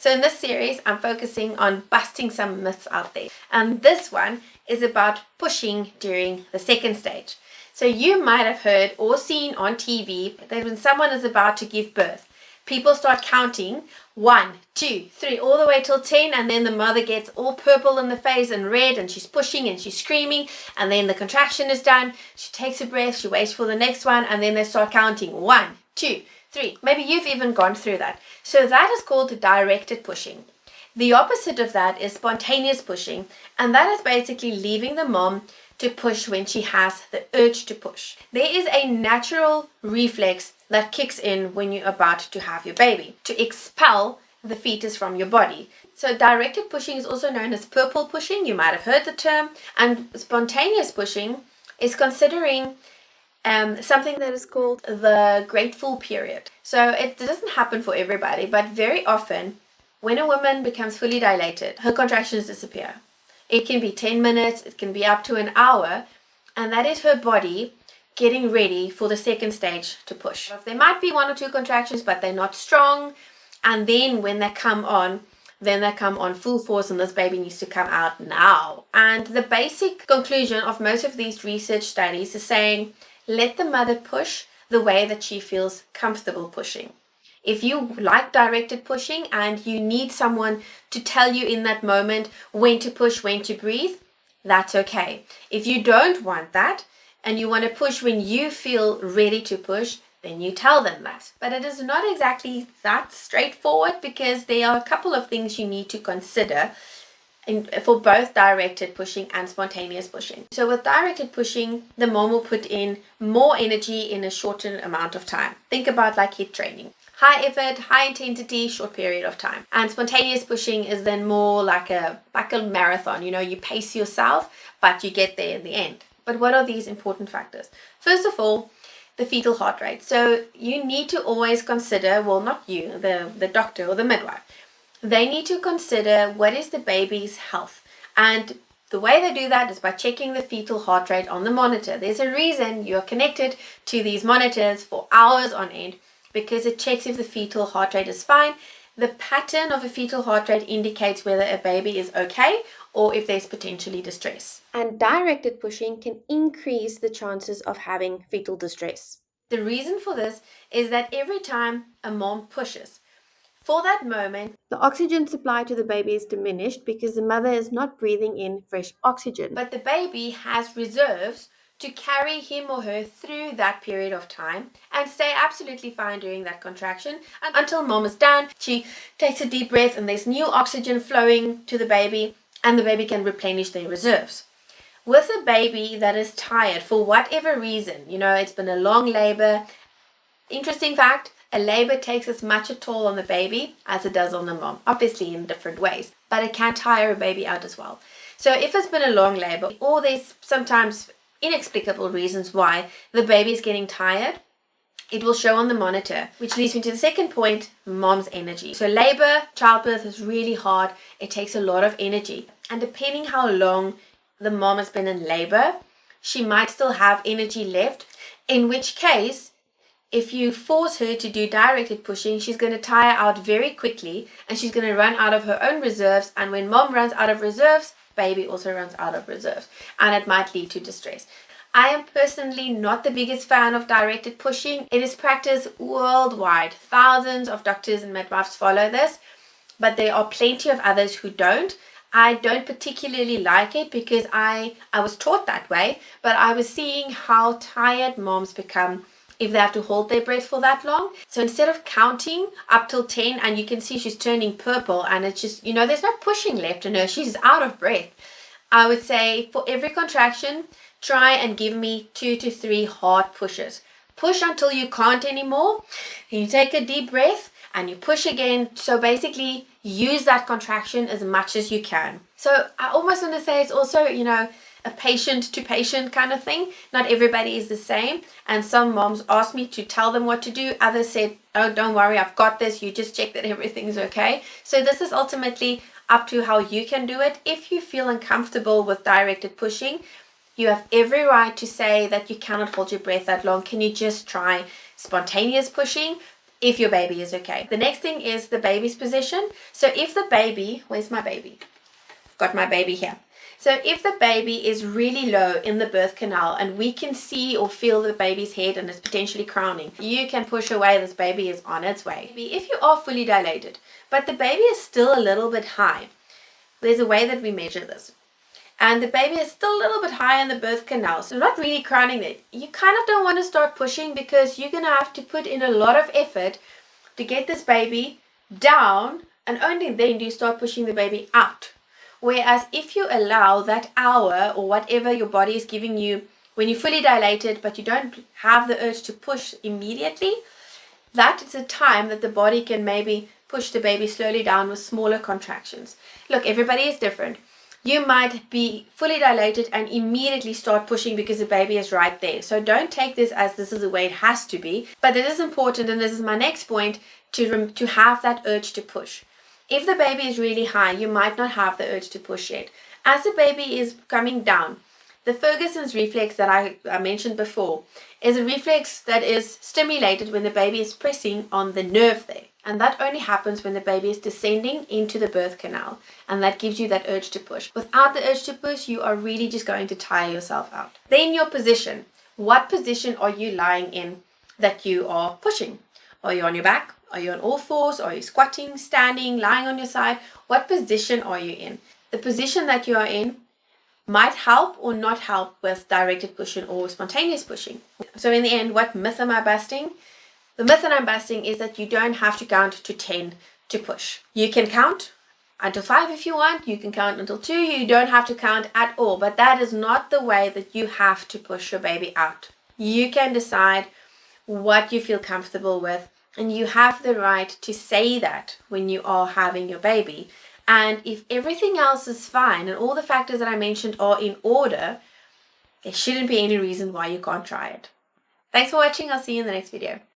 So in this series, I'm focusing on busting some myths out there. And this one is about pushing during the second stage. So you might have heard or seen on TV that when someone is about to give birth, people start counting 1, 2, 3, all the way till 10, and then the mother gets all purple in the face and red, and she's pushing and she's screaming, and then the contraction is done. She takes a breath, she waits for the next one, and then they start counting 1, 2, 3. Maybe you've even gone through that. So that is called directed pushing. The opposite of that is spontaneous pushing, and that is basically leaving the mom to push when she has the urge to push. There is a natural reflex that kicks in when you're about to have your baby, to expel the fetus from your body. So directed pushing is also known as purple pushing. You might have heard the term. And spontaneous pushing is considering something that is called the grateful period. So it doesn't happen for everybody, but very often when a woman becomes fully dilated, her contractions disappear. It can be 10 minutes, it can be up to an hour, and that is her body getting ready for the second stage to push. There might be 1 or 2 contractions, but they're not strong, and then when they come on, then they come on full force, and this baby needs to come out now. And the basic conclusion of most of these research studies is saying, let the mother push the way that she feels comfortable pushing. If you like directed pushing and you need someone to tell you in that moment when to push, when to breathe, that's okay. If you don't want that and you want to push when you feel ready to push, then you tell them that. But it is not exactly that straightforward, because there are a couple of things you need to consider for both directed pushing and spontaneous pushing. So with directed pushing, the mom will put in more energy in a shorter amount of time. Think about like HIIT training. High effort, high intensity, short period of time. And spontaneous pushing is then more like a marathon. You pace yourself, but you get there in the end. But what are these important factors? First of all, the fetal heart rate. So you need to always consider, well, not you, the doctor or the midwife. They need to consider what is the baby's health. And the way they do that is by checking the fetal heart rate on the monitor. There's a reason you're connected to these monitors for hours on end, because it checks if the fetal heart rate is fine. The pattern of a fetal heart rate indicates whether a baby is okay or if there's potentially distress. And directed pushing can increase the chances of having fetal distress. The reason for this is that every time a mom pushes, for that moment, the oxygen supply to the baby is diminished because the mother is not breathing in fresh oxygen. But the baby has reserves to carry him or her through that period of time and stay absolutely fine during that contraction until mom is done. She takes a deep breath and there's new oxygen flowing to the baby, and the baby can replenish their reserves. With a baby that is tired for whatever reason, it's been a long labor. Interesting fact, a labor takes as much a toll on the baby as it does on the mom, obviously in different ways, but it can tire a baby out as well. So if it's been a long labor, or there's sometimes inexplicable reasons why the baby is getting tired, it will show on the monitor, which leads me to the second point, mom's energy. So labor, childbirth is really hard. It takes a lot of energy. And depending how long the mom has been in labor, she might still have energy left, in which case, if you force her to do directed pushing, she's going to tire out very quickly and she's going to run out of her own reserves. And when mom runs out of reserves, baby also runs out of reserves, and it might lead to distress. I am personally not the biggest fan of directed pushing. It is practiced worldwide. Thousands of doctors and midwives follow this, but there are plenty of others who don't. I don't particularly like it because I was taught that way, but I was seeing how tired moms become if they have to hold their breath for that long. So instead of counting up till 10, and you can see she's turning purple and it's just, there's no pushing left in her, she's out of breath. I would say for every contraction, try and give me 2 to 3 hard pushes. Push until you can't anymore. Then you take a deep breath and you push again. So basically use that contraction as much as you can. So I almost want to say it's also, a patient to patient kind of thing. Not everybody is the same, and some moms asked me to tell them what to do. Others said, oh, don't worry, I've got this, you just check that everything's okay. So this is ultimately up to how you can do it. If you feel uncomfortable with directed pushing, you have every right to say that you cannot hold your breath that long. Can you just try spontaneous pushing? if your baby is okay. The next thing is the baby's position. So if the baby, where's my baby? Got my baby here. So if the baby is really low in the birth canal and we can see or feel the baby's head and it's potentially crowning, you can push away. This baby is on its way. If you are fully dilated, but the baby is still a little bit high, there's a way that we measure this. And the baby is still a little bit high in the birth canal, so not really crowning there. You kind of don't want to start pushing because you're going to have to put in a lot of effort to get this baby down, and only then do you start pushing the baby out. Whereas if you allow that hour or whatever your body is giving you when you're fully dilated but you don't have the urge to push immediately, that is a time that the body can maybe push the baby slowly down with smaller contractions. Look, everybody is different. You might be fully dilated and immediately start pushing because the baby is right there. So don't take this as this is the way it has to be. But it is important, and this is my next point, to have that urge to push. If the baby is really high, you might not have the urge to push yet. As the baby is coming down, the Ferguson's reflex that I mentioned before is a reflex that is stimulated when the baby is pressing on the nerve there. And that only happens when the baby is descending into the birth canal. And that gives you that urge to push. Without the urge to push, you are really just going to tire yourself out. Then your position. What position are you lying in that you are pushing? Are you on your back? Are you on all fours? Are you squatting, standing, lying on your side? What position are you in? The position that you are in might help or not help with directed pushing or spontaneous pushing. So in the end, what myth am I busting? The myth that I'm busting is that you don't have to count to 10 to push. You can count until 5 if you want. You can count until 2. You don't have to count at all. But that is not the way that you have to push your baby out. You can decide what you feel comfortable with. And you have the right to say that when you are having your baby. And if everything else is fine and all the factors that I mentioned are in order, there shouldn't be any reason why you can't try it. Thanks for watching. I'll see you in the next video.